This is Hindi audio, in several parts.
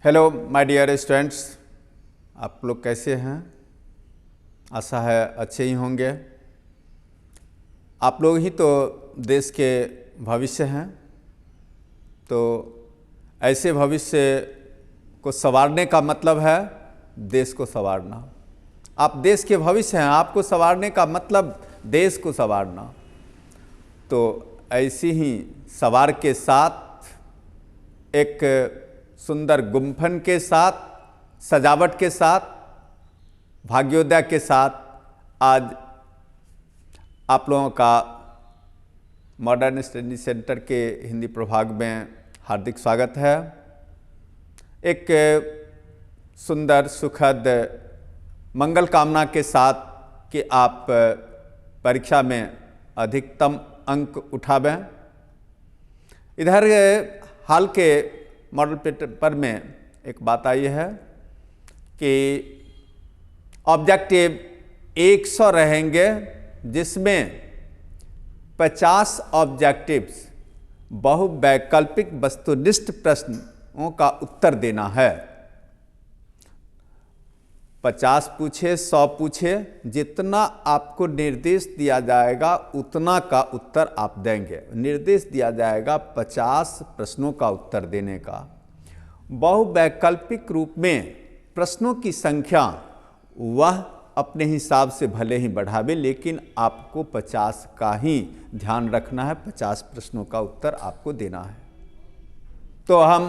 हेलो माय डियर स्टूडेंट्स, आप लोग कैसे हैं? आशा है अच्छे ही होंगे। आप लोग ही तो देश के भविष्य हैं, तो ऐसे भविष्य को संवारने का मतलब है देश को संवारना। आप देश के भविष्य हैं, आपको संवारने का मतलब देश को संवारना। तो ऐसी ही संवार के साथ, एक सुंदर गुम्फन के साथ, सजावट के साथ, भाग्योदय के साथ आज आप लोगों का मॉडर्न स्टडी सेंटर के हिंदी प्रभाग में हार्दिक स्वागत है। एक सुंदर सुखद मंगल कामना के साथ कि आप परीक्षा में अधिकतम अंक उठावें। इधर हाल के मॉडल पेपर में एक बात आई है कि ऑब्जेक्टिव 100 रहेंगे, जिसमें 50 ऑब्जेक्टिव्स बहुवैकल्पिक वस्तुनिष्ठ प्रश्नों का उत्तर देना है। 50 पूछे 100 पूछे, जितना आपको निर्देश दिया जाएगा उतना का उत्तर आप देंगे। निर्देश दिया जाएगा 50 प्रश्नों का उत्तर देने का। बहुवैकल्पिक रूप में प्रश्नों की संख्या वह अपने हिसाब से भले ही बढ़ावे, लेकिन आपको 50 का ही ध्यान रखना है। 50 प्रश्नों का उत्तर आपको देना है। तो हम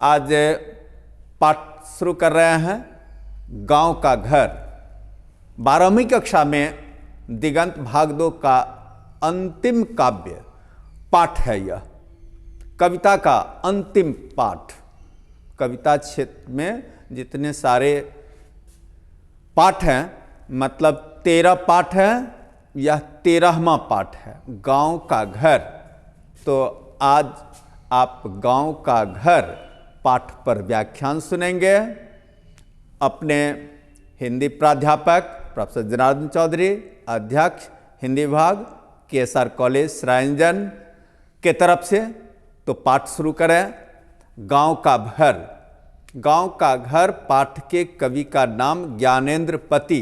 आज पाठ शुरू कर रहे हैं, गांव का घर। 12वीं कक्षा में दिगंत भाग 2 का अंतिम काव्य पाठ है। यह कविता का अंतिम पाठ। कविता क्षेत्र में जितने सारे पाठ हैं, मतलब 13 पाठ हैं, यह 13वां पाठ है, गांव का घर। तो आज आप गांव का घर पाठ पर व्याख्यान सुनेंगे। अपने हिंदी प्राध्यापक प्रोफेसर जनार्दन चौधरी, अध्यक्ष हिंदी विभाग, केएसआर कॉलेज सरायरंजन के तरफ से। तो पाठ शुरू करें। गांव का घर। गांव का घर पाठ के कवि का नाम ज्ञानेंद्र पति।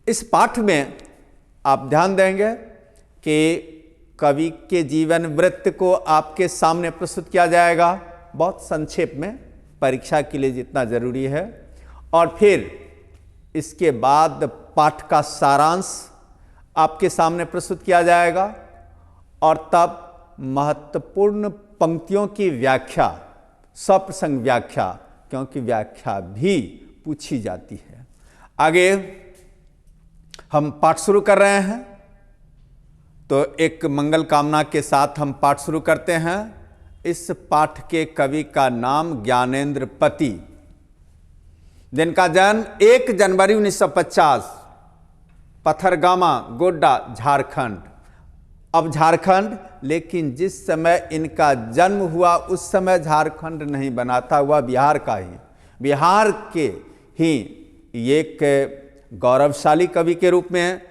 इस पाठ में आप ध्यान देंगे कि कवि के जीवन वृत्त को आपके सामने प्रस्तुत किया जाएगा, बहुत संक्षेप में, परीक्षा के लिए जितना जरूरी है। और फिर इसके बाद पाठ का सारांश आपके सामने प्रस्तुत किया जाएगा, और तब महत्वपूर्ण पंक्तियों की व्याख्या, सप्रसंग व्याख्या, क्योंकि व्याख्या भी पूछी जाती है। आगे हम पाठ शुरू कर रहे हैं, तो एक मंगल कामना के साथ हम पाठ शुरू करते हैं। इस पाठ के कवि का नाम ज्ञानेंद्र पति, जिनका जन्म 1 जनवरी 1950 पथरगामा, गोड्डा, झारखंड। अब झारखंड, लेकिन जिस समय इनका जन्म हुआ उस समय झारखंड नहीं बना था, वह बिहार का ही, बिहार के ही एक गौरवशाली कवि के रूप में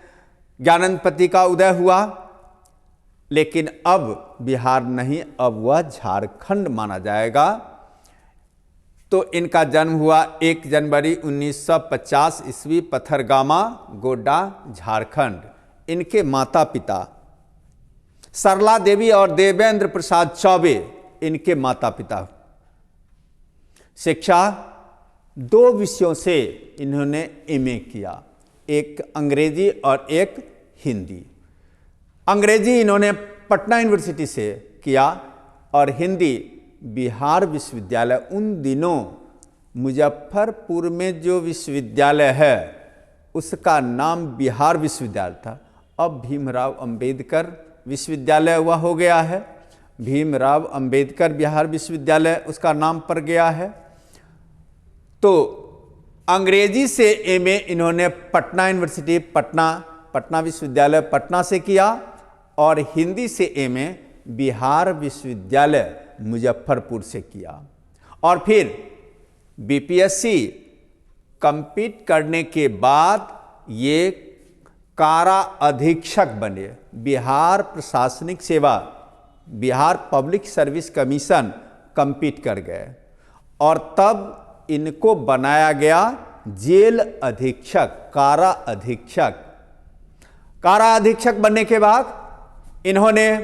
ज्ञानेंद्र पति का उदय हुआ। लेकिन अब बिहार नहीं, अब वह झारखंड माना जाएगा। तो इनका जन्म हुआ 1 जनवरी 1950 ईस्वी, पथरगामा, गोड्डा, झारखंड। इनके माता पिता सरला देवी और देवेंद्र प्रसाद चौबे इनके माता पिता। शिक्षा 2 विषयों से इन्होंने एमए किया, एक अंग्रेजी और एक हिंदी। अंग्रेजी इन्होंने पटना यूनिवर्सिटी से किया, और हिंदी बिहार विश्वविद्यालय। उन दिनों मुजफ्फरपुर में जो विश्वविद्यालय है उसका नाम बिहार विश्वविद्यालय था। अब भीमराव अंबेडकर विश्वविद्यालय हुआ हो गया है। भीमराव अंबेडकर बिहार विश्वविद्यालय उसका नाम पड़ गया है। तो अंग्रेजी से एमए इन्होंने पटना यूनिवर्सिटी, पटना विश्वविद्यालय पटना से किया, और हिंदी से एमए बिहार विश्वविद्यालय मुजफ्फरपुर से किया। और फिर बीपीएससी कंपीट करने के बाद ये कारा अधीक्षक बने। बिहार प्रशासनिक सेवा, Bihar public service commission compete कर गए, और तब इनको बनाया गया जेल अधीक्षक, कारा अधीक्षक। कारा अधीक्षक बनने के बाद इन्होंने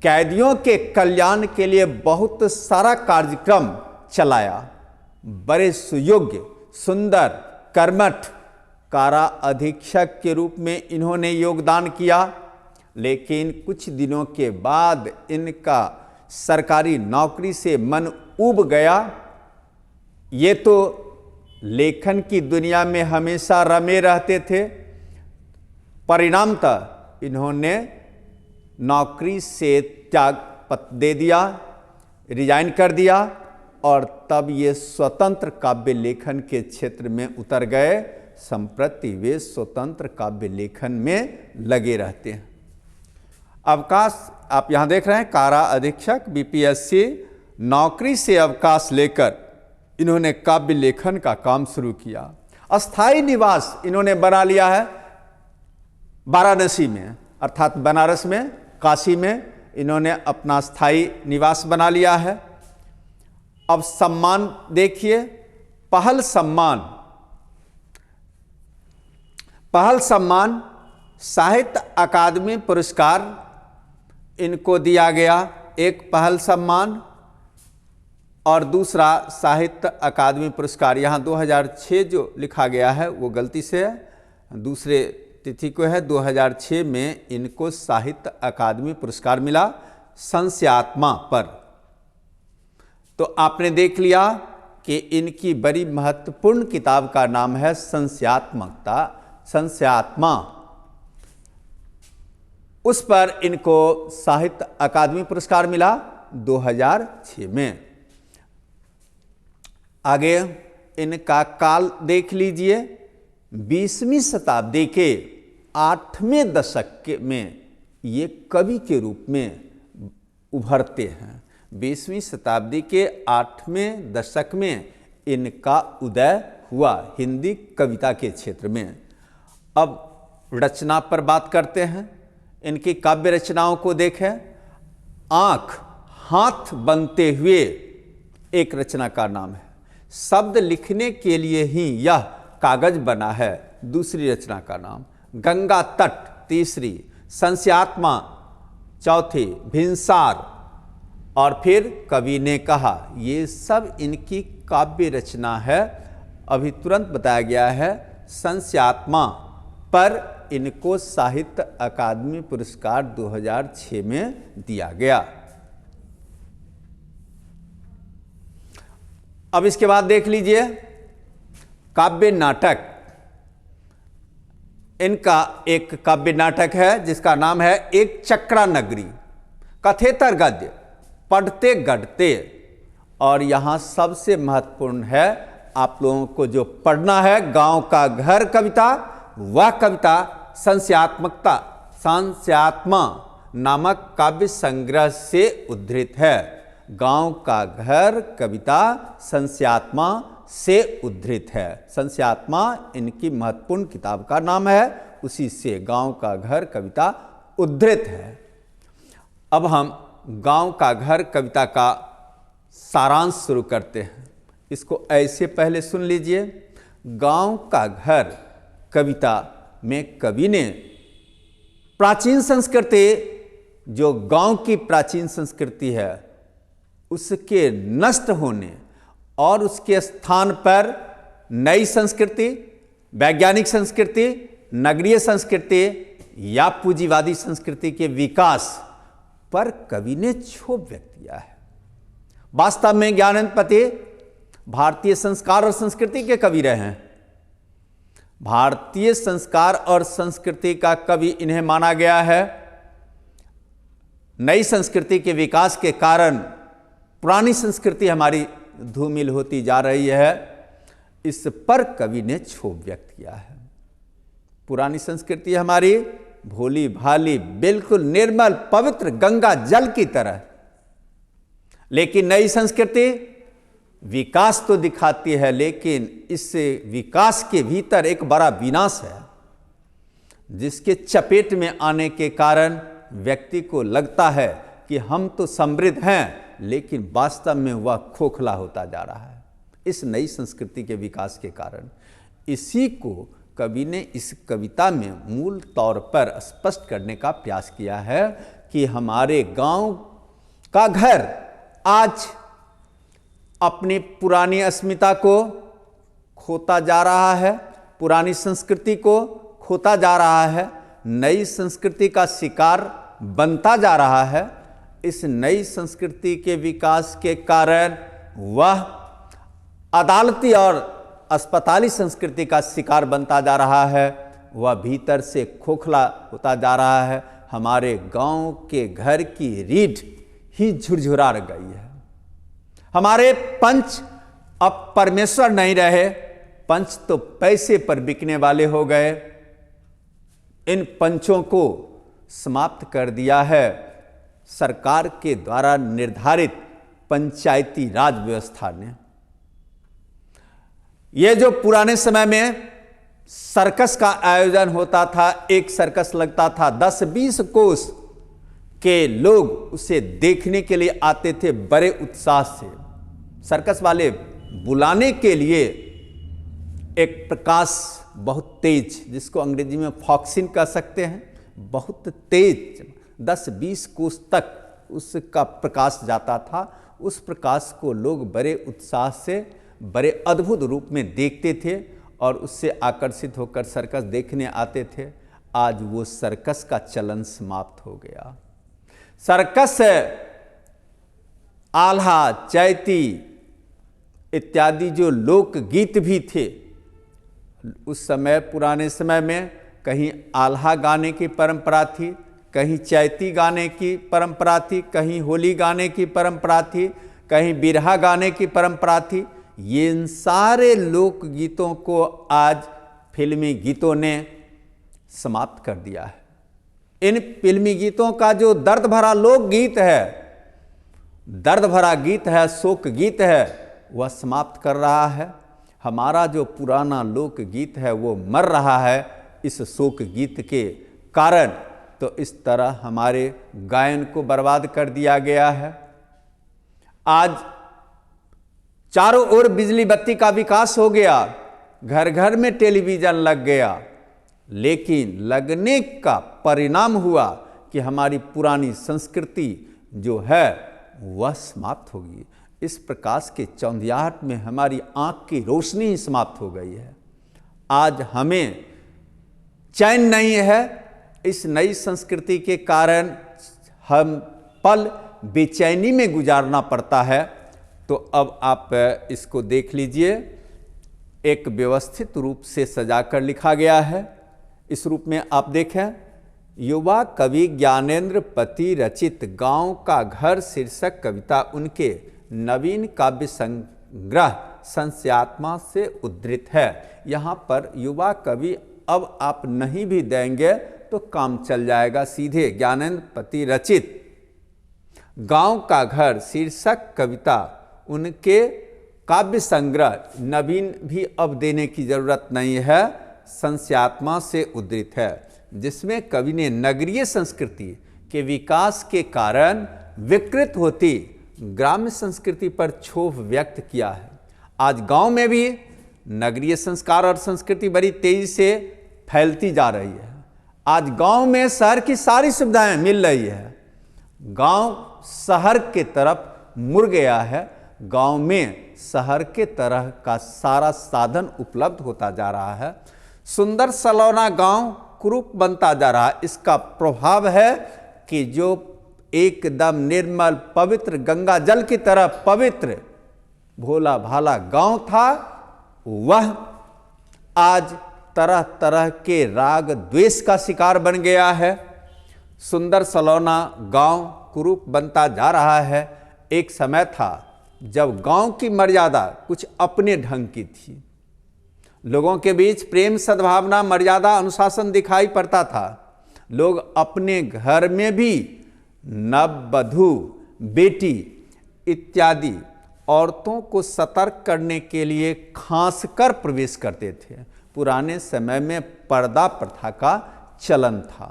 कैदियों के कल्याण के लिए बहुत सारा कार्यक्रम चलाया। बड़े सुयोग्य, सुंदर, कर्मठ कारा अधीक्षक के रूप में इन्होंने योगदान किया। लेकिन कुछ दिनों के बाद इनका सरकारी नौकरी से मन उब गया। ये तो लेखन की दुनिया में हमेशा रमे रहते थे। परिणामतः इन्होंने नौकरी से त्याग पत्र दे दिया, रिजाइन कर दिया और तब ये स्वतंत्र काव्य लेखन के क्षेत्र में उतर गए। संप्रति वे स्वतंत्र काव्य लेखन में लगे रहते हैं। अवकाश आप यहाँ देख रहे हैं, कारा अधीक्षक बीपीएससी, नौकरी से अवकाश लेकर इन्होंने काव्य लेखन का काम शुरू किया। अस्थायी निवास इन्होंने बना लिया है वाराणसी में, अर्थात बनारस में, काशी में इन्होंने अपना स्थायी निवास बना लिया है। अब सम्मान देखिए, पहल सम्मान साहित्य अकादमी पुरस्कार इनको दिया गया, एक पहल सम्मान और दूसरा साहित्य अकादमी पुरस्कार। यहाँ 2006 जो लिखा गया है वो गलती से है, दूसरे तिथि को है। 2006 में इनको साहित्य अकादमी पुरस्कार मिला संस्यात्मा पर। तो आपने देख लिया कि इनकी बड़ी महत्वपूर्ण किताब का नाम है संस्यात्मकता, संस्यात्मा। उस पर इनको साहित्य अकादमी पुरस्कार मिला 2006 में। आगे इनका काल देख लीजिए, 20वीं शताब्दी के 8वें दशक में ये कवि के रूप में उभरते हैं। 20वीं शताब्दी के 8वें दशक में इनका उदय हुआ हिंदी कविता के क्षेत्र में। अब रचना पर बात करते हैं। इनकी काव्य रचनाओं को देखें। आँख हाथ बनते हुए एक रचना का नाम है। शब्द लिखने के लिए ही यह कागज बना है, दूसरी रचना का नाम। गंगा तट, तीसरी। संस्यात्मा, चौथी। भिनसार, और फिर कवि ने कहा। ये सब इनकी काव्य रचना है। अभी तुरंत बताया गया है संस्यात्मा पर इनको साहित्य अकादमी पुरस्कार 2006 में दिया गया। अब इसके बाद देख लीजिए काव्य नाटक। इनका एक काव्य नाटक है जिसका नाम है एक चक्रा नगरी। कथेतर गद्य, पढ़ते गढ़ते। और यहाँ सबसे महत्वपूर्ण है, आप लोगों को जो पढ़ना है, गांव का घर कविता। वह कविता संस्यात्मकता, संस्यात्मा नामक काव्य संग्रह से उद्धृत है। गांव का घर कविता संस्यात्मा से उद्धृत है। संस्यात्मा इनकी महत्वपूर्ण किताब का नाम है, उसी से गांव का घर कविता उद्धृत है। अब हम गांव का घर कविता का सारांश शुरू करते हैं। इसको ऐसे पहले सुन लीजिए। गांव का घर कविता में कवि ने प्राचीन संस्कृति, जो गांव की प्राचीन संस्कृति है, उसके नष्ट होने और उसके स्थान पर नई संस्कृति, वैज्ञानिक संस्कृति, नगरीय संस्कृति या पूंजीवादी संस्कृति के विकास पर कवि ने क्षोभ व्यक्त किया है। वास्तव में ज्ञानानंद पति भारतीय संस्कार और संस्कृति के कवि रहे हैं। भारतीय संस्कार और संस्कृति का कवि इन्हें माना गया है। नई संस्कृति के विकास के कारण पुरानी संस्कृति हमारी धूमिल होती जा रही है, इस पर कवि ने क्षोभ व्यक्त किया है। पुरानी संस्कृति हमारी भोली भाली, बिल्कुल निर्मल पवित्र गंगा जल की तरह, लेकिन नई संस्कृति विकास तो दिखाती है, लेकिन इस विकास के भीतर एक बड़ा विनाश है, जिसके चपेट में आने के कारण व्यक्ति को लगता है कि हम तो समृद्ध हैं, लेकिन वास्तव में वह खोखला होता जा रहा है इस नई संस्कृति के विकास के कारण। इसी को कवि ने इस कविता में मूल तौर पर स्पष्ट करने का प्रयास किया है कि हमारे गांव का घर आज अपनी पुरानी अस्मिता को खोता जा रहा है, पुरानी संस्कृति को खोता जा रहा है, नई संस्कृति का शिकार बनता जा रहा है। इस नई संस्कृति के विकास के कारण वह अदालती और अस्पताली संस्कृति का शिकार बनता जा रहा है, वह भीतर से खोखला होता जा रहा है। हमारे गांव के घर की रीढ़ ही झुरझुरा गई है। हमारे पंच अब परमेश्वर नहीं रहे, पंच तो पैसे पर बिकने वाले हो गए। इन पंचों को समाप्त कर दिया है सरकार के द्वारा निर्धारित पंचायती राज व्यवस्था ने। यह जो पुराने समय में सर्कस का आयोजन होता था, एक सर्कस लगता था, 10-20 कोस के लोग उसे देखने के लिए आते थे बड़े उत्साह से। सर्कस वाले बुलाने के लिए एक प्रकाश बहुत तेज, जिसको अंग्रेजी में फॉक्सिन कह सकते हैं, बहुत तेज 10-20 कोस तक उसका प्रकाश जाता था। उस प्रकाश को लोग बड़े उत्साह से, बड़े अद्भुत रूप में देखते थे और उससे आकर्षित होकर सर्कस देखने आते थे। आज वो सर्कस का चलन समाप्त हो गया। सर्कस आल्हा, चैती इत्यादि जो लोकगीत भी थे उस समय, पुराने समय में कहीं आल्हा गाने की परंपरा थी, कहीं चैती गाने की परंपरा थी, कहीं होली गाने की परंपरा थी, कहीं बिरहा गाने की परंपरा थी। ये इन सारे लोकगीतों को आज फिल्मी गीतों ने समाप्त कर दिया है। इन फिल्मी गीतों का जो दर्द भरा लोकगीत है, दर्द भरा गीत है, शोक गीत है, वह समाप्त कर रहा है। हमारा जो पुराना लोकगीत है वो मर रहा है इस शोक गीत के कारण। तो इस तरह हमारे गायन को बर्बाद कर दिया गया है। आज चारों ओर बिजली बत्ती का विकास हो गया, घर घर में टेलीविजन लग गया, लेकिन लगने का परिणाम हुआ कि हमारी पुरानी संस्कृति जो है वह समाप्त होगी। इस प्रकाश के चौंधियाहट में हमारी आंख की रोशनी ही समाप्त हो गई है। आज हमें चैन नहीं है। इस नई संस्कृति के कारण हम पल बेचैनी में गुजारना पड़ता है। तो अब आप इसको देख लीजिए, एक व्यवस्थित रूप से सजाकर लिखा गया है। इस रूप में आप देखें, युवा कवि ज्ञानेंद्र पति रचित गांव का घर शीर्षक कविता उनके नवीन काव्य संग्रह संस्यात्मा से उद्धृत है। यहाँ पर युवा कवि अब आप नहीं भी देंगे तो काम चल जाएगा। सीधे ज्ञानेंद्र पति रचित गांव का घर शीर्षक कविता उनके काव्य संग्रह, नवीन भी अब देने की जरूरत नहीं है, संस्यात्मा से उद्धृत है, जिसमें कवि ने नगरीय संस्कृति के विकास के कारण विकृत होती ग्राम्य संस्कृति पर क्षोभ व्यक्त किया है। आज गांव में भी नगरीय संस्कार और संस्कृति बड़ी तेजी से फैलती जा रही है। आज गांव में शहर की सारी सुविधाएं मिल रही है। गांव शहर के तरफ मुड़ गया है। गांव में शहर के तरह का सारा साधन उपलब्ध होता जा रहा है। सुंदर सलोना गांव कुरूप बनता जा रहा है। इसका प्रभाव है कि जो एकदम निर्मल पवित्र गंगा जल की तरह पवित्र भोला भाला गांव था, वह आज तरह तरह के राग द्वेष का शिकार बन गया है। सुंदर सलोना गांव कुरूप बनता जा रहा है। एक समय था जब गांव की मर्यादा कुछ अपने ढंग की थी। लोगों के बीच प्रेम, सद्भावना, मर्यादा, अनुशासन दिखाई पड़ता था। लोग अपने घर में भी नववधू, बेटी इत्यादि औरतों को सतर्क करने के लिए खांसकर प्रवेश करते थे। पुराने समय में पर्दा प्रथा का चलन था।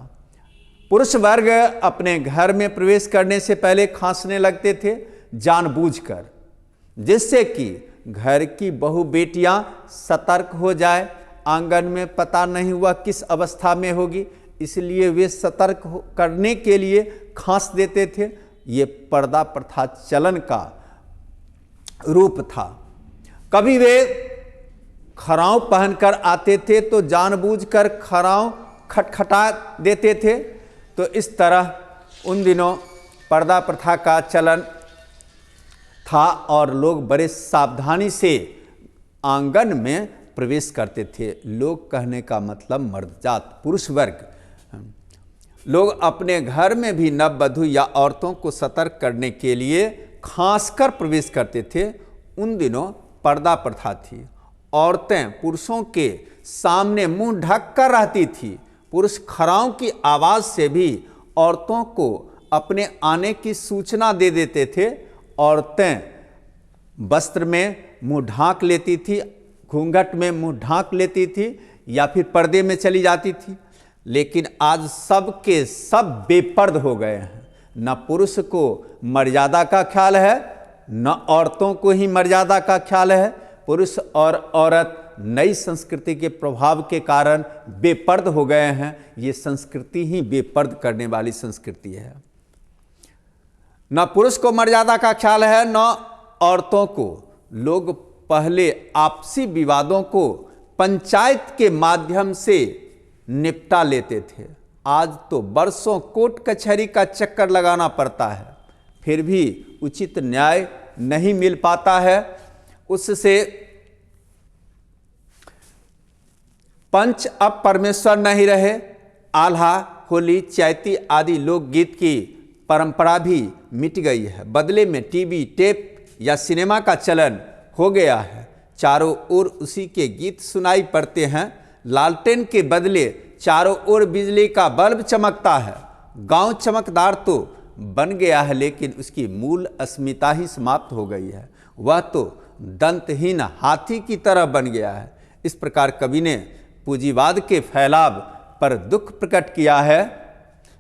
पुरुष वर्ग अपने घर में प्रवेश करने से पहले खांसने लगते थे। जानबूझकर, जिससे कि घर की बहू बेटियां सतर्क हो जाए। आंगन में पता नहीं हुआ किस अवस्था में होगी, इसलिए वे सतर्क करने के लिए खांस देते थे। ये पर्दा प्रथा चलन का रूप था। कभी वे खराव पहनकर आते थे तो जानबूझकर खराव खटखटा देते थे। तो इस तरह उन दिनों पर्दा प्रथा का चलन था और लोग बड़े सावधानी से आंगन में प्रवेश करते थे। लोग कहने का मतलब मर्द जात, पुरुष वर्ग। लोग अपने घर में भी नववधु या औरतों को सतर्क करने के लिए खांसकर प्रवेश करते थे। उन दिनों पर्दा प्रथा थी। औरतें पुरुषों के सामने मुंह ढक कर रहती थी। पुरुष खराव की आवाज़ से भी औरतों को अपने आने की सूचना दे देते थे। औरतें वस्त्र में मुंह ढांक लेती थी, घूंघट में मुंह ढांक लेती थी या फिर पर्दे में चली जाती थी। लेकिन आज सब के सब बेपर्द हो गए हैं। न पुरुष को मर्यादा का ख्याल है, न औरतों को ही मर्यादा का ख्याल है। पुरुष और औरत नई संस्कृति के प्रभाव के कारण बेपर्द हो गए हैं। ये संस्कृति ही बेपर्द करने वाली संस्कृति है। न पुरुष को मर्यादा का ख्याल है, न औरतों को। लोग पहले आपसी विवादों को पंचायत के माध्यम से निपटा लेते थे। आज तो बरसों कोर्ट कचहरी का चक्कर लगाना पड़ता है, फिर भी उचित न्याय नहीं मिल पाता है। उससे पंच अब परमेश्वर नहीं रहे। आल्हा, होली, चैती आदि लोकगीत की परंपरा भी मिट गई है। बदले में टीवी, टेप या सिनेमा का चलन हो गया है। चारों ओर उसी के गीत सुनाई पड़ते हैं। लालटेन के बदले चारों ओर बिजली का बल्ब चमकता है। गांव चमकदार तो बन गया है, लेकिन उसकी मूल अस्मिता ही समाप्त हो गई है। वह तो दंतहीन हाथी की तरह बन गया है। इस प्रकार कवि ने पूंजीवाद के फैलाव पर दुख प्रकट किया है।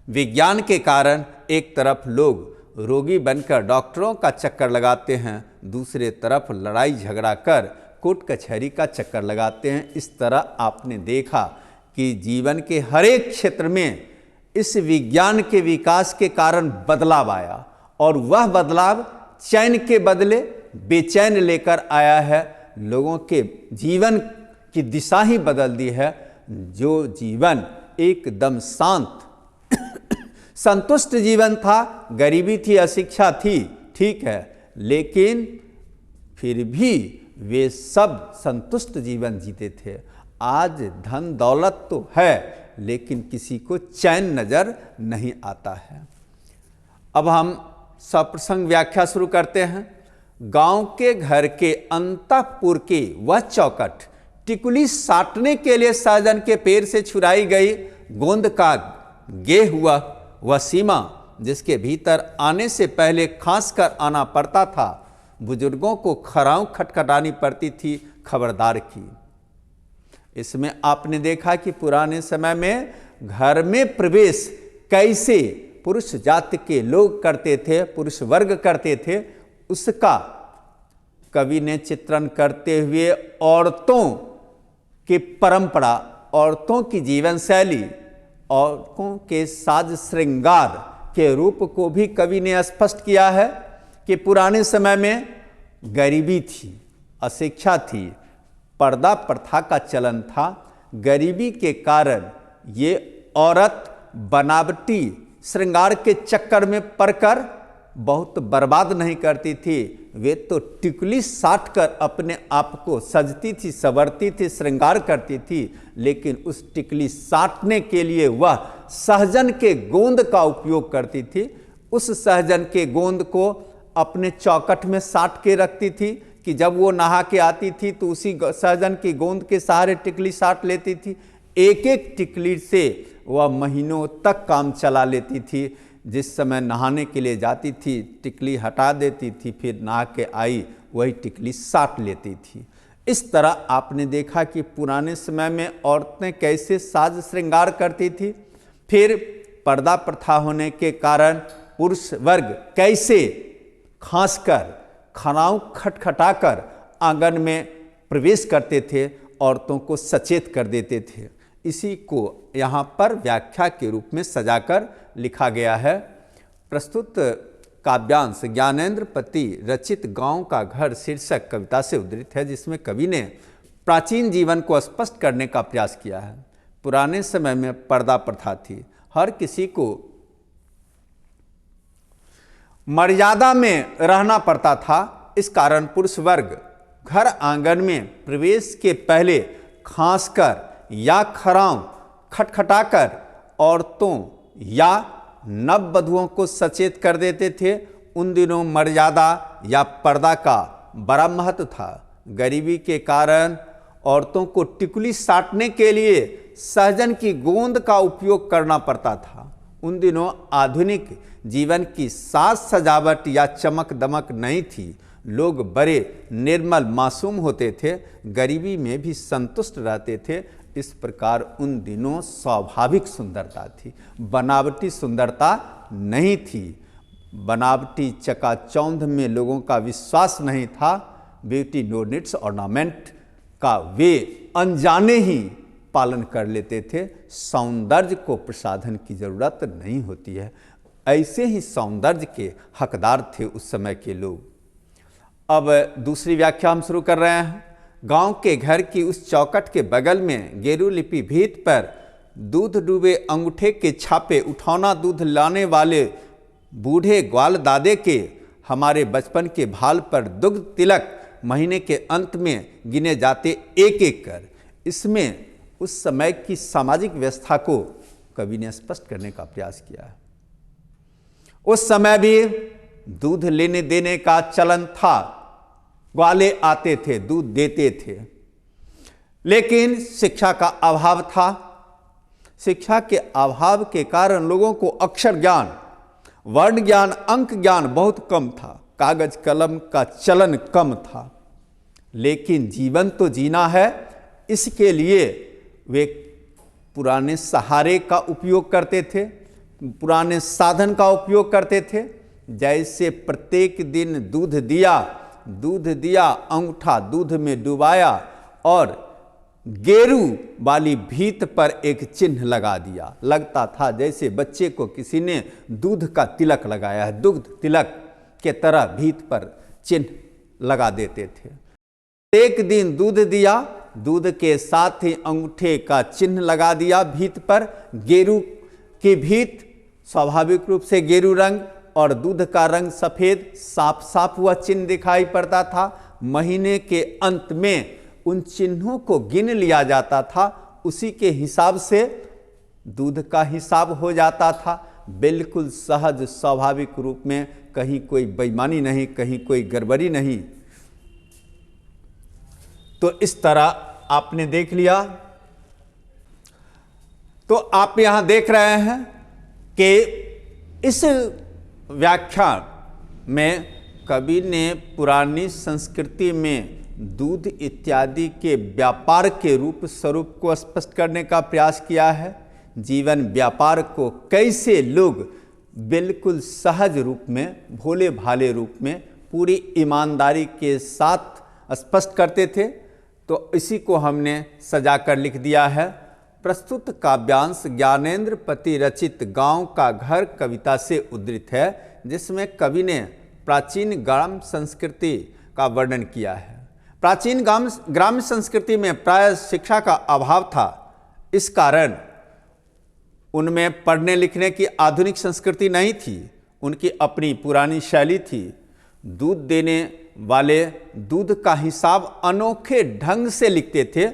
विज्ञान के कारण एक तरफ लोग रोगी बनकर डॉक्टरों का चक्कर लगाते हैं, दूसरे तरफ लड़ाई झगड़ा कर कोर्ट कचहरी का चक्कर लगाते हैं। इस तरह आपने देखा कि जीवन के हर एक क्षेत्र में इस विज्ञान के विकास के कारण बदलाव आया, और वह बदलाव चैन के बदले बेचैन लेकर आया है। लोगों के जीवन की दिशा ही बदल दी है। जो जीवन एकदम शांत संतुष्ट जीवन था, गरीबी थी, अशिक्षा थी, ठीक है, लेकिन फिर भी वे सब संतुष्ट जीवन जीते थे। आज धन दौलत तो है, लेकिन किसी को चैन नजर नहीं आता है। अब हम सप्रसंग व्याख्या शुरू करते हैं। गांव के घर के अंतःपुर के वह चौखट टिकुली साटने के लिए सहजन के पेड़ से छुड़ाई गई गोंद का गे हुआ वह सीमा, जिसके भीतर आने से पहले खांस कर आना पड़ता था। बुजुर्गों को खराव खटखटानी पड़ती थी खबरदार की। इसमें आपने देखा कि पुराने समय में घर में प्रवेश कैसे पुरुष जाति के लोग करते थे, पुरुष वर्ग करते थे, उसका कवि ने चित्रण करते हुए औरतों की परंपरा, औरतों की जीवन शैली, औरतों के साज श्रृंगार के रूप को भी कवि ने स्पष्ट किया है कि पुराने समय में गरीबी थी, अशिक्षा थी, पर्दा प्रथा का चलन था। गरीबी के कारण ये औरत बनावटी श्रृंगार के चक्कर में पड़कर बहुत बर्बाद नहीं करती थी। वे तो टिकुली साट कर अपने आप को सजती थी, संवरती थी, श्रृंगार करती थी, लेकिन उस टिकुली साटने के लिए वह सहजन के गोंद का उपयोग करती थी। उस सहजन के गोंद को अपने चौखट में साट के रखती थी कि जब वो नहा के आती थी तो उसी सहजन की गोंद के सहारे टिकुली साट लेती थी। एक एक टिकुली से वह महीनों तक काम चला लेती थी। जिस समय नहाने के लिए जाती थी टिकुली हटा देती थी, फिर नहा के आई वही टिकुली साट लेती थी। इस तरह आपने देखा कि पुराने समय में औरतें कैसे साज श्रृंगार करती थी। फिर पर्दा प्रथा होने के कारण पुरुष वर्ग कैसे खासकर खनाऊ खटखटाकर आंगन में प्रवेश करते थे, औरतों को सचेत कर देते थे। इसी को यहाँ पर व्याख्या के रूप में सजाकर लिखा गया है। प्रस्तुत काव्यांश ज्ञानेंद्र पति रचित गांव का घर शीर्षक कविता से उद्धृत है, जिसमें कवि ने प्राचीन जीवन को स्पष्ट करने का प्रयास किया है। पुराने समय में पर्दा प्रथा थी, हर किसी को मर्यादा में रहना पड़ता था। इस कारण पुरुष वर्ग घर आंगन में प्रवेश के पहले खांसकर या खरांव खटखटाकर औरतों या नववधुओं को सचेत कर देते थे। उन दिनों मर्यादा या पर्दा का बड़ा महत्व था। गरीबी के कारण औरतों को टिकुली साटने के लिए सहजन की गोंद का उपयोग करना पड़ता था। उन दिनों आधुनिक जीवन की साज सजावट या चमक दमक नहीं थी। लोग बड़े निर्मल मासूम होते थे, गरीबी में भी संतुष्ट रहते थे। इस प्रकार उन दिनों स्वाभाविक सुंदरता थी, बनावटी सुंदरता नहीं थी। बनावटी चकाचौंध में लोगों का विश्वास नहीं था। ब्यूटी नो नीड्स ऑर्नामेंट का वे अनजाने ही पालन कर लेते थे। सौंदर्य को प्रसाधन की जरूरत नहीं होती है। ऐसे ही सौंदर्य के हकदार थे उस समय के लोग। अब दूसरी व्याख्या हम शुरू कर रहे हैं। गांव के घर की उस चौखट के बगल में गेरू लिपि भीत पर दूध डूबे अंगूठे के छापे, उठौना दूध लाने वाले बूढ़े ग्वाल दादे के हमारे बचपन के भाल पर दुग्ध तिलक महीने के अंत में गिने जाते एक एक कर। इसमें उस समय की सामाजिक व्यवस्था को कवि ने स्पष्ट करने का प्रयास किया है। उस समय भी दूध लेने देने का चलन था। ग्वाले आते थे, दूध देते थे, लेकिन शिक्षा का अभाव था। शिक्षा के अभाव के कारण लोगों को अक्षर ज्ञान, वर्ण ज्ञान, अंक ज्ञान बहुत कम था। कागज कलम का चलन कम था। लेकिन जीवन तो जीना है, इसके लिए वे पुराने सहारे का उपयोग करते थे, पुराने साधन का उपयोग करते थे। जैसे प्रत्येक दिन दूध दिया, अंगूठा दूध में डुबाया और गेरू वाली भीत पर एक चिन्ह लगा दिया। लगता था जैसे बच्चे को किसी ने दूध का तिलक लगाया है, दुग्ध तिलक के तरह भीत पर चिन्ह लगा देते थे। एक दिन दूध दिया, दूध के साथ ही अंगूठे का चिन्ह लगा दिया भीत पर। गेरू की भीत स्वाभाविक रूप से गेरू रंग और दूध का रंग सफ़ेद, साफ साफ हुआ चिन्ह दिखाई पड़ता था। महीने के अंत में उन चिन्हों को गिन लिया जाता था। उसी के हिसाब से दूध का हिसाब हो जाता था। बिल्कुल सहज स्वाभाविक रूप में, कहीं कोई बेईमानी नहीं, कहीं कोई गड़बड़ी नहीं। तो इस तरह आपने देख लिया। तो आप यहां देख रहे हैं कि इस व्याख्यान में कवि ने पुरानी संस्कृति में दूध इत्यादि के व्यापार के रूप स्वरूप को स्पष्ट करने का प्रयास किया है। जीवन व्यापार को कैसे लोग बिल्कुल सहज रूप में, भोले भाले रूप में, पूरी ईमानदारी के साथ स्पष्ट करते थे। तो इसी को हमने सजाकर लिख दिया है। प्रस्तुत काव्यांश ज्ञानेंद्र पति रचित गांव का घर कविता से उद्धृत है, जिसमें कवि ने प्राचीन ग्राम संस्कृति का वर्णन किया है। प्राचीन ग्राम्य संस्कृति में प्राय शिक्षा का अभाव था। इस कारण उनमें पढ़ने लिखने की आधुनिक संस्कृति नहीं थी। उनकी अपनी पुरानी शैली थी। दूध देने वाले दूध का हिसाब अनोखे ढंग से लिखते थे।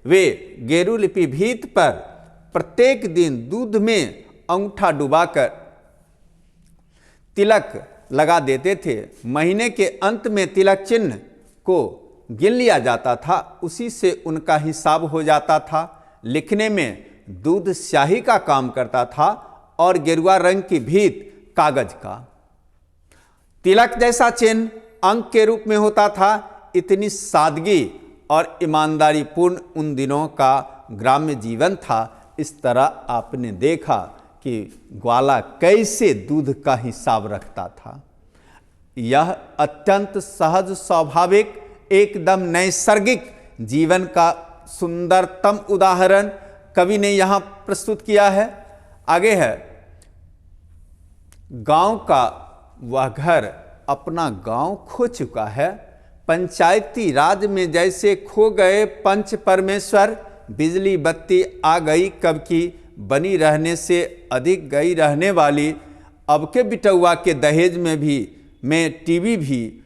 वे गेरू लिपि भीत पर प्रत्येक दिन दूध में अंगूठा डुबाकर तिलक लगा देते थे। महीने के अंत में तिलक चिन्ह को गिन लिया जाता था, उसी से उनका हिसाब हो जाता था। लिखने में दूध स्याही का काम करता था और गेरुआ रंग की भीत कागज का। तिलक जैसा चिन्ह अंक के रूप में होता था। इतनी सादगी और ईमानदारी पूर्ण उन दिनों का ग्राम्य जीवन था। इस तरह आपने देखा कि ग्वाला कैसे दूध का हिसाब रखता था। यह अत्यंत सहज, स्वाभाविक, एकदम नैसर्गिक जीवन का सुंदरतम उदाहरण कवि ने यहाँ प्रस्तुत किया है। आगे है, गांव का वह घर अपना गांव खो चुका है, पंचायती राज में जैसे खो गए पंच परमेश्वर, बिजली बत्ती आ गई कब की, बनी रहने से अधिक गई रहने वाली, अब के बिटौआ के दहेज में टीवी भी,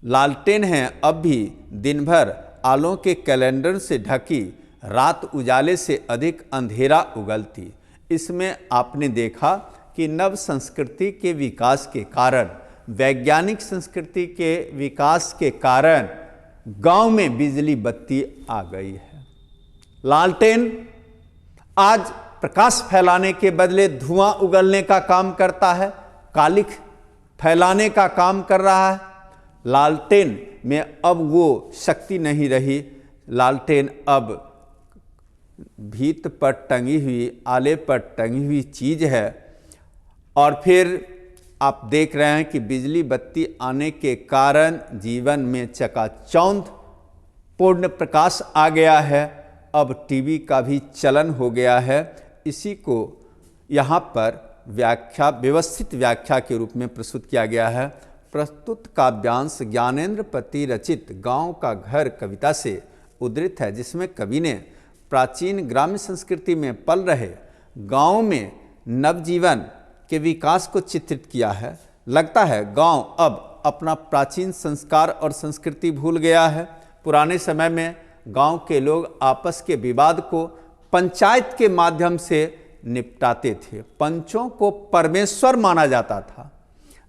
लालटेन है अब भी दिन भर आलों के कैलेंडर से ढकी, रात उजाले से अधिक अंधेरा उगलती। इसमें आपने देखा कि नव संस्कृति के विकास के कारण, वैज्ञानिक संस्कृति के विकास के कारण गांव में बिजली बत्ती आ गई है। लालटेन आज प्रकाश फैलाने के बदले धुआं उगलने का काम करता है, कालिख फैलाने का काम कर रहा है। लालटेन में अब वो शक्ति नहीं रही। लालटेन अब भीत पर टंगी हुई, आले पर टंगी हुई चीज है। और फिर आप देख रहे हैं कि बिजली बत्ती आने के कारण जीवन में चकाचौंध पूर्ण प्रकाश आ गया है। अब टीवी का भी चलन हो गया है। इसी को यहाँ पर व्यवस्थित व्याख्या के रूप में प्रस्तुत किया गया है। प्रस्तुत काव्यांश ज्ञानेंद्र पति रचित गांव का घर कविता से उद्धृत है, जिसमें कवि ने प्राचीन ग्राम्य संस्कृति में पल रहे गांव में नवजीवन के विकास को चित्रित किया है। लगता है गांव अब अपना प्राचीन संस्कार और संस्कृति भूल गया है। पुराने समय में गांव के लोग आपस के विवाद को पंचायत के माध्यम से निपटाते थे। पंचों को परमेश्वर माना जाता था,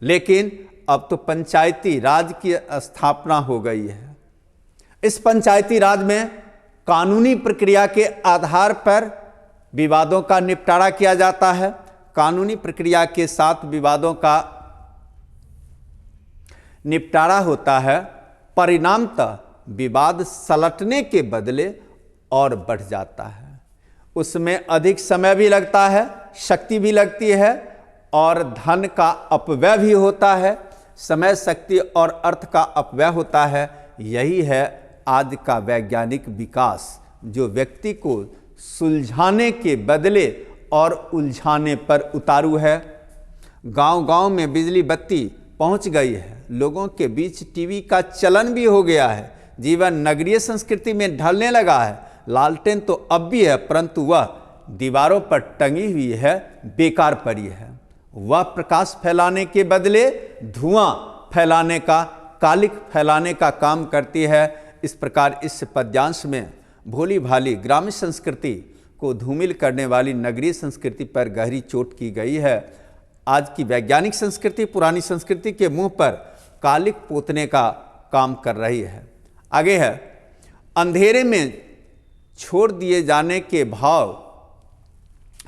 लेकिन अब तो पंचायती राज की स्थापना हो गई है। इस पंचायती राज में कानूनी प्रक्रिया के आधार पर विवादों का निपटारा किया जाता है। कानूनी प्रक्रिया के साथ विवादों का निपटारा होता है। परिणामतः विवाद सलटने के बदले और बढ़ जाता है। उसमें अधिक समय भी लगता है, शक्ति भी लगती है और धन का अपव्यय भी होता है। समय, शक्ति और अर्थ का अपव्यय होता है। यही है आज का वैज्ञानिक विकास, जो व्यक्ति को सुलझाने के बदले और उलझाने पर उतारू है। गांव-गांव में बिजली बत्ती पहुंच गई है। लोगों के बीच टीवी का चलन भी हो गया है। जीवन नगरीय संस्कृति में ढलने लगा है। लालटेन तो अब भी है, परंतु वह दीवारों पर टंगी हुई है, बेकार पड़ी है। वह प्रकाश फैलाने के बदले धुआं फैलाने का, कालिख फैलाने का काम करती है। इस प्रकार इस पद्यांश में भोली भाली ग्राम्य संस्कृति को धूमिल करने वाली नगरीय संस्कृति पर गहरी चोट की गई है। आज की वैज्ञानिक संस्कृति पुरानी संस्कृति के मुंह पर कालिख पोतने का काम कर रही है। आगे है, अंधेरे में छोड़ दिए जाने के भाव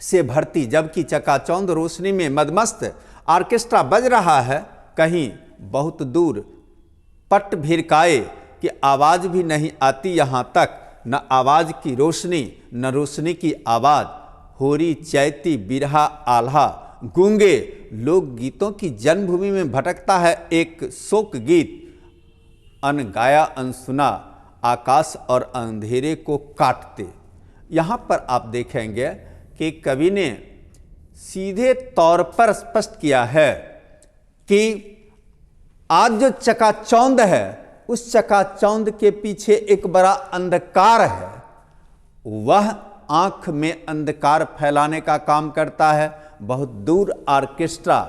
से भरती जबकि चकाचौंध रोशनी में मदमस्त ऑर्केस्ट्रा बज रहा है। कहीं बहुत दूर पट भिरकाए की आवाज भी नहीं आती यहाँ तक, न आवाज की रोशनी न रोशनी की आवाज। होरी चैती बिरहा आल्हा गूंगे लोक गीतों की जन्मभूमि में भटकता है एक शोक गीत। अनगाया अनसुना आकाश और अंधेरे को काटते। यहाँ पर आप देखेंगे कि कवि ने सीधे तौर पर स्पष्ट किया है कि आज जो चकाचौंध है, उस चकाचौंध के पीछे एक बड़ा अंधकार है। वह आंख में अंधकार फैलाने का काम करता है। बहुत दूर ऑर्केस्ट्रा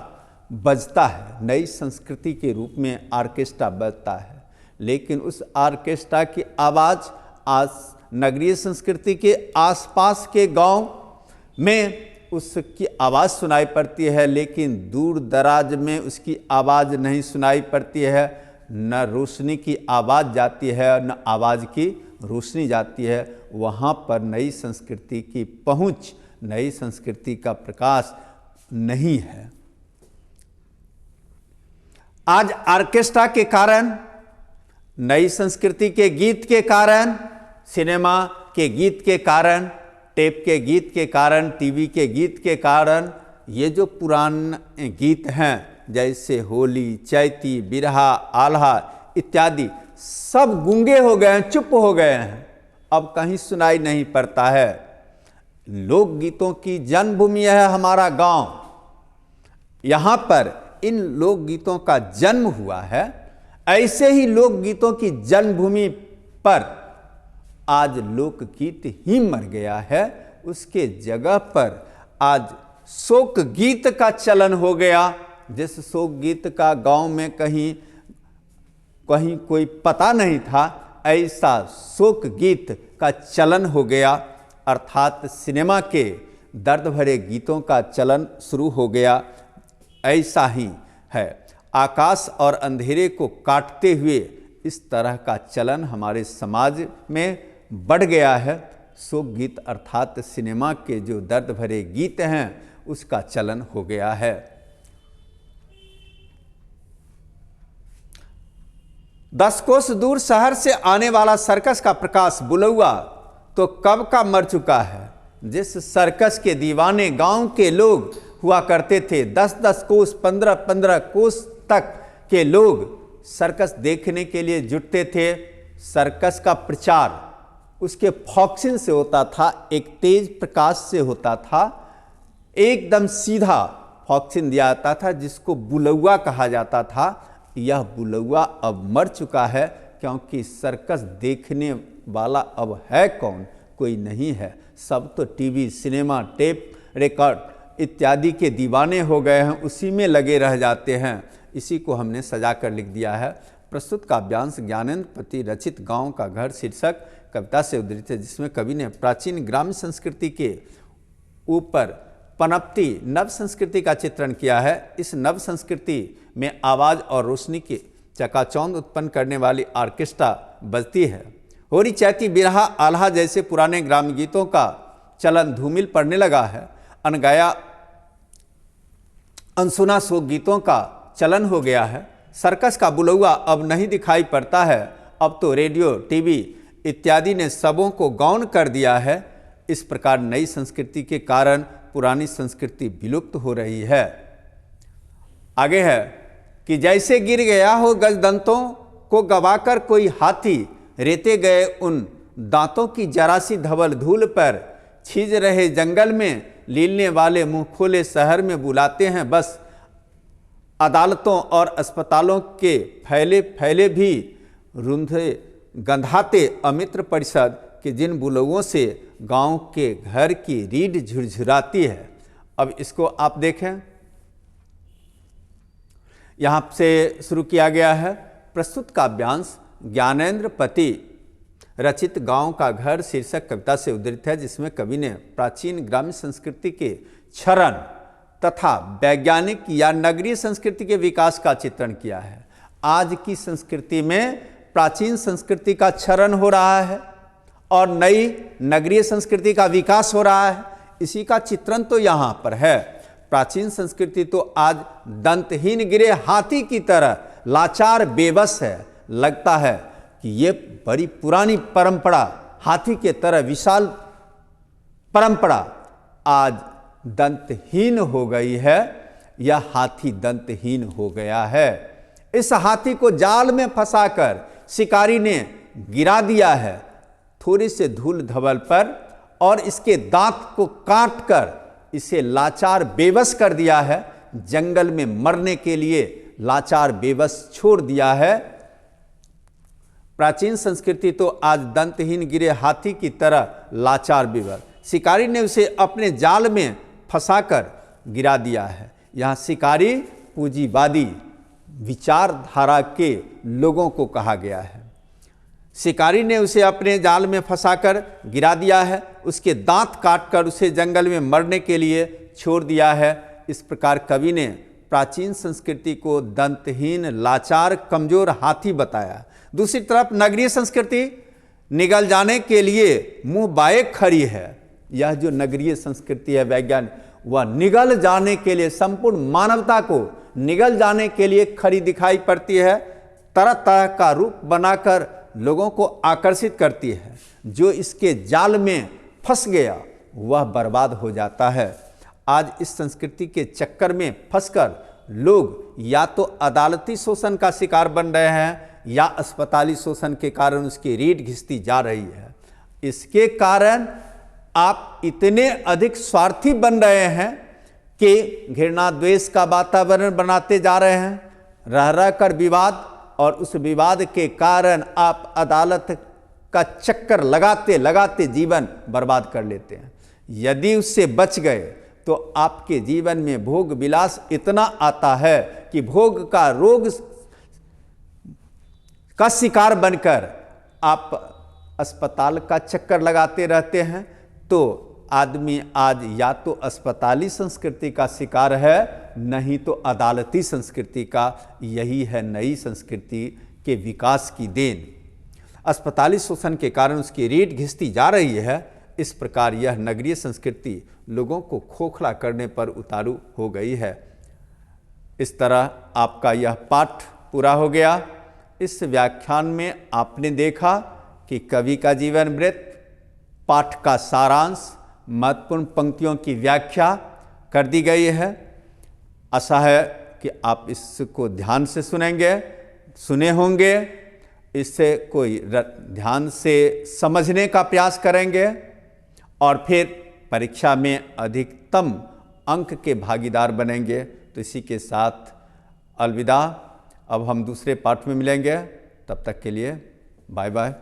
बजता है, नई संस्कृति के रूप में ऑर्केस्ट्रा बजता है, लेकिन उस ऑर्केस्ट्रा की आवाज़ आज नगरीय संस्कृति के आसपास के गांव में उसकी आवाज़ सुनाई पड़ती है, लेकिन दूर दराज में उसकी आवाज़ नहीं सुनाई पड़ती है। न रोशनी की आवाज़ जाती है न आवाज़ की रोशनी जाती है। वहाँ पर नई संस्कृति की पहुँच, नई संस्कृति का प्रकाश नहीं है। आज ऑर्केस्ट्रा के कारण, नई संस्कृति के गीत के कारण, सिनेमा के गीत के कारण, टेप के गीत के कारण, टीवी के गीत के कारण, ये जो पुराने गीत हैं जैसे होली, चैती, बिरहा, आल्हा इत्यादि सब गूंगे हो गए हैं, चुप हो गए हैं, अब कहीं सुनाई नहीं पड़ता है। लोकगीतों की जन्मभूमि है हमारा गांव, यहाँ पर इन लोकगीतों का जन्म हुआ है। ऐसे ही लोकगीतों की जन्मभूमि पर आज लोकगीत ही मर गया है, उसके जगह पर आज शोक गीत का चलन हो गया। जिस शोक गीत का गांव में कहीं कोई पता नहीं था, ऐसा शोक गीत का चलन हो गया, अर्थात सिनेमा के दर्द भरे गीतों का चलन शुरू हो गया। ऐसा ही है, आकाश और अंधेरे को काटते हुए इस तरह का चलन हमारे समाज में बढ़ गया है। शोक गीत अर्थात सिनेमा के जो दर्द भरे गीत हैं उसका चलन हो गया है। 10 कोस दूर शहर से आने वाला सर्कस का प्रकाश बुलौआ तो कब का मर चुका है। जिस सर्कस के दीवाने गांव के लोग हुआ करते थे, 10-10 कोस, 15-15 कोस तक के लोग सर्कस देखने के लिए जुटते थे। सर्कस का प्रचार उसके फॉक्सिन से होता था, एक तेज प्रकाश से होता था, एकदम सीधा फॉक्सिन दिया जाता था, जिसको बुलौआ कहा जाता था। यह बुलौआ अब मर चुका है, क्योंकि सर्कस देखने वाला अब है कौन, कोई नहीं है। सब तो टीवी, सिनेमा, टेप रिकॉर्ड इत्यादि के दीवाने हो गए हैं, उसी में लगे रह जाते हैं। इसी को हमने सजा कर लिख दिया है। प्रस्तुत काव्यांश ज्ञानेंद्र पति रचित गांव का घर शीर्षक कविता से उद्धृत है, जिसमें कवि ने प्राचीन ग्राम्य संस्कृति के ऊपर पनपती नव संस्कृति का चित्रण किया है। इस नव संस्कृति में आवाज़ और रोशनी की चकाचौंध उत्पन्न करने वाली ऑर्केस्ट्रा बजती है। होली, चैती, बिरहा, आल्हा जैसे पुराने ग्राम्य गीतों का चलन धूमिल पड़ने लगा है। अनगाया अनसुना शोक गीतों का चलन हो गया है। सर्कस का बुलौआ अब नहीं दिखाई पड़ता है, अब तो रेडियो, टीवी इत्यादि ने सबों को गौण कर दिया है। इस प्रकार नई संस्कृति के कारण पुरानी संस्कृति विलुप्त हो रही है। आगे है कि जैसे गिर गया हो गजदंतों को गवाकर कोई हाथी, रेते गए उन दांतों की जरासी धवल धूल पर, छीज रहे जंगल में लीलने वाले मुंह खोले शहर में बुलाते हैं बस। अदालतों और अस्पतालों के फैले भी रुंधे गंधाते अमित्र परिषद के जिन बुलौओं से गांव के घर की रीढ़ झुरझुराती है। अब इसको आप देखें, यहाँ से शुरू किया गया है। प्रस्तुत काव्यांश ज्ञानेंद्र पति रचित गांव का घर शीर्षक कविता से उद्धृत है, जिसमें कवि ने प्राचीन ग्राम्य संस्कृति के क्षरण तथा वैज्ञानिक या नगरीय संस्कृति के विकास का चित्रण किया है। आज की संस्कृति में प्राचीन संस्कृति का क्षरण हो रहा है और नई नगरीय संस्कृति का विकास हो रहा है। इसी का चित्रण तो यहाँ पर है। प्राचीन संस्कृति तो आज दंतहीन गिरे हाथी की तरह लाचार बेबस है। लगता है कि ये बड़ी पुरानी परंपरा, हाथी के तरह विशाल परंपरा आज दंतहीन हो गई है। यह हाथी दंतहीन हो गया है। इस हाथी को जाल में फंसाकर शिकारी ने गिरा दिया है थोड़ी से धूल धवल पर, और इसके दांत को काटकर इसे लाचार बेबस कर दिया है। जंगल में मरने के लिए लाचार बेबस छोड़ दिया है। प्राचीन संस्कृति तो आज दंतहीन गिरे हाथी की तरह लाचार बेबस, शिकारी ने उसे अपने जाल में फंसाकर गिरा दिया है। यहाँ शिकारी पूंजीवादी विचारधारा के लोगों को कहा गया है। शिकारी ने उसे अपने जाल में फंसाकर गिरा दिया है, उसके दांत काटकर उसे जंगल में मरने के लिए छोड़ दिया है। इस प्रकार कवि ने प्राचीन संस्कृति को दंतहीन, लाचार, कमजोर हाथी बताया। दूसरी तरफ नगरीय संस्कृति निगल जाने के लिए मुंह बाए खड़ी है। यह जो नगरीय संस्कृति है वैज्ञानिक, वह निगल जाने के लिए, संपूर्ण मानवता को निगल जाने के लिए खड़ी दिखाई पड़ती है। तरह तरह का रूप बनाकर लोगों को आकर्षित करती है। जो इसके जाल में फंस गया वह बर्बाद हो जाता है। आज इस संस्कृति के चक्कर में फंसकर लोग या तो अदालती शोषण का शिकार बन रहे हैं या अस्पताली शोषण के कारण उसकी रीढ़ घिसती जा रही है। इसके कारण आप इतने अधिक स्वार्थी बन रहे हैं कि घृणा द्वेष का वातावरण बनाते जा रहे हैं, रह रह कर विवाद, और उस विवाद के कारण आप अदालत का चक्कर लगाते लगाते जीवन बर्बाद कर लेते हैं। यदि उससे बच गए तो आपके जीवन में भोग विलास इतना आता है कि भोग का रोग का शिकार बनकर आप अस्पताल का चक्कर लगाते रहते हैं। तो आदमी आज या तो अस्पताली संस्कृति का शिकार है, नहीं तो अदालती संस्कृति का। यही है नई संस्कृति के विकास की देन। अस्पताली शोषण के कारण उसकी रीढ़ घिसती जा रही है। इस प्रकार यह नगरीय संस्कृति लोगों को खोखला करने पर उतारू हो गई है। इस तरह आपका यह पाठ पूरा हो गया। इस व्याख्यान में आपने देखा कि कवि का जीवन वृत्त, पाठ का सारांश, महत्वपूर्ण पंक्तियों की व्याख्या कर दी गई है। आशा है कि आप इसको ध्यान से सुने होंगे, इससे कोई ध्यान से समझने का प्रयास करेंगे और फिर परीक्षा में अधिकतम अंक के भागीदार बनेंगे। तो इसी के साथ अलविदा। अब हम दूसरे पाठ में मिलेंगे, तब तक के लिए बाय बाय।